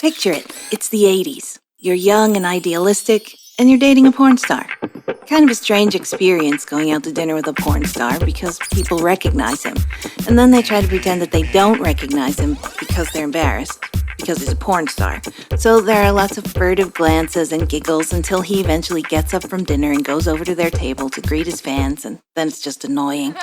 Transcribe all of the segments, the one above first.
Picture it. It's the 80s. You're young and idealistic, and you're dating a porn star. Kind of a strange experience going out to dinner with a porn star because people recognize him. And then they try to pretend that they don't recognize him because they're embarrassed, because he's a porn star. So there are lots of furtive glances and giggles until he eventually gets up from dinner and goes over to their table to greet his fans, and then it's just annoying.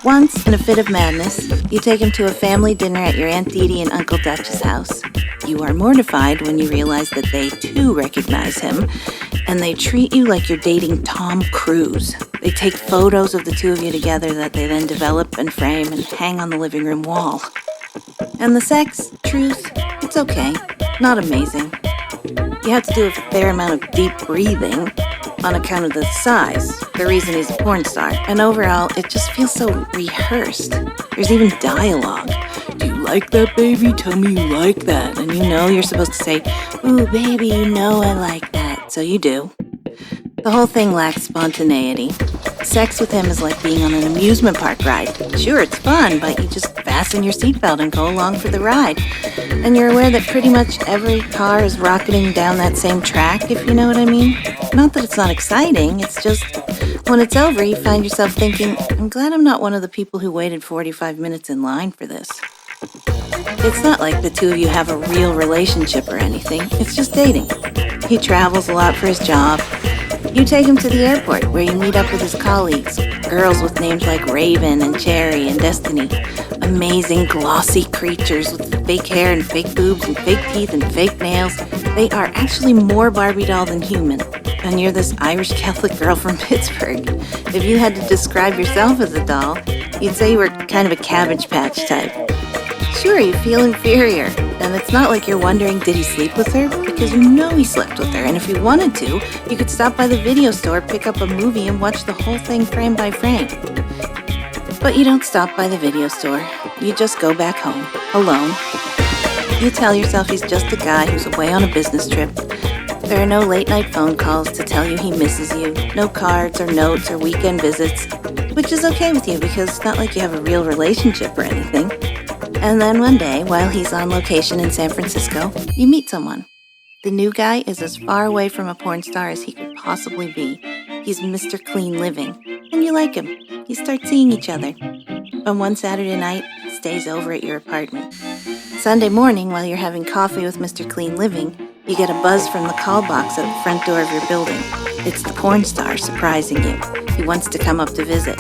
Once, in a fit of madness, you take him to a family dinner at your Aunt Dee Dee and Uncle Dutch's house. You are mortified when you realize that they, too, recognize him, and they treat you like you're dating Tom Cruise. They take photos of the two of you together that they then develop and frame and hang on the living room wall. And the sex, truth, it's okay. Not amazing. You have to do a fair amount of deep breathing on account of the size, the reason he's a porn star. And overall, it just feels so rehearsed. There's even dialogue. Do you like that, baby? Tell me you like that. And you know you're supposed to say, ooh, baby, you know I like that. So you do. The whole thing lacks spontaneity. Sex with him is like being on an amusement park ride. Sure, it's fun, but you just fasten your seatbelt and go along for the ride. And you're aware that pretty much every car is rocketing down that same track, if you know what I mean. Not that it's not exciting, it's just when it's over, you find yourself thinking, I'm glad I'm not one of the people who waited 45 minutes in line for this. It's not like the two of you have a real relationship or anything. It's just dating. He travels a lot for his job. You take him to the airport where you meet up with his colleagues, girls with names like Raven and Cherry and Destiny. Amazing, glossy creatures with fake hair and fake boobs and fake teeth and fake nails. They are actually more Barbie doll than human. And you're this Irish Catholic girl from Pittsburgh. If you had to describe yourself as a doll, you'd say you were kind of a Cabbage Patch type. Sure, you feel inferior, and it's not like you're wondering, did he sleep with her? Because you know he slept with her, and if you wanted to, you could stop by the video store, pick up a movie, and watch the whole thing frame by frame. But you don't stop by the video store. You just go back home, alone. You tell yourself he's just a guy who's away on a business trip. There are no late-night phone calls to tell you he misses you, no cards or notes or weekend visits, which is okay with you because it's not like you have a real relationship or anything. And then one day, while he's on location in San Francisco, you meet someone. The new guy is as far away from a porn star as he could possibly be. He's Mr. Clean Living, and you like him. You start seeing each other. On one Saturday night, he stays over at your apartment. Sunday morning, while you're having coffee with Mr. Clean Living, you get a buzz from the call box at the front door of your building. It's the porn star surprising you. He wants to come up to visit.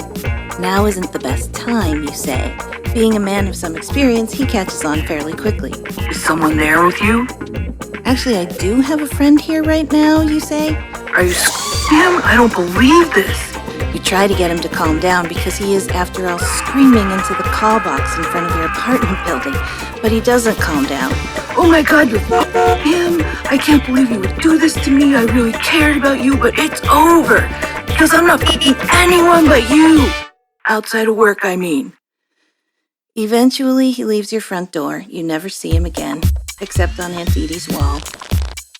Now isn't the best time, you say. Being a man of some experience, he catches on fairly quickly. Is someone there with you? Actually, I do have a friend here right now, you say. Are you him? I don't believe this. You try to get him to calm down because he is, after all, screaming into the call box in front of your apartment building. But he doesn't calm down. Oh my God, you're him. I can't believe you would do this to me. I really cared about you, but it's over. Because I'm not fucking anyone but you. Outside of work, I mean. Eventually, he leaves your front door. You never see him again, except on Aunt Dee Dee's wall.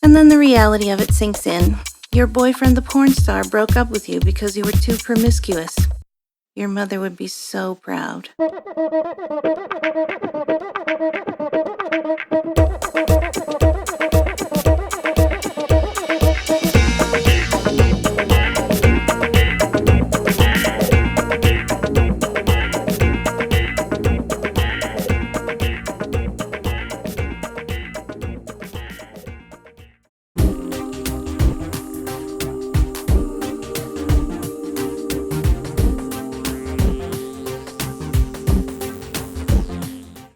And then the reality of it sinks in. Your boyfriend, the porn star, broke up with you because you were too promiscuous. Your mother would be so proud.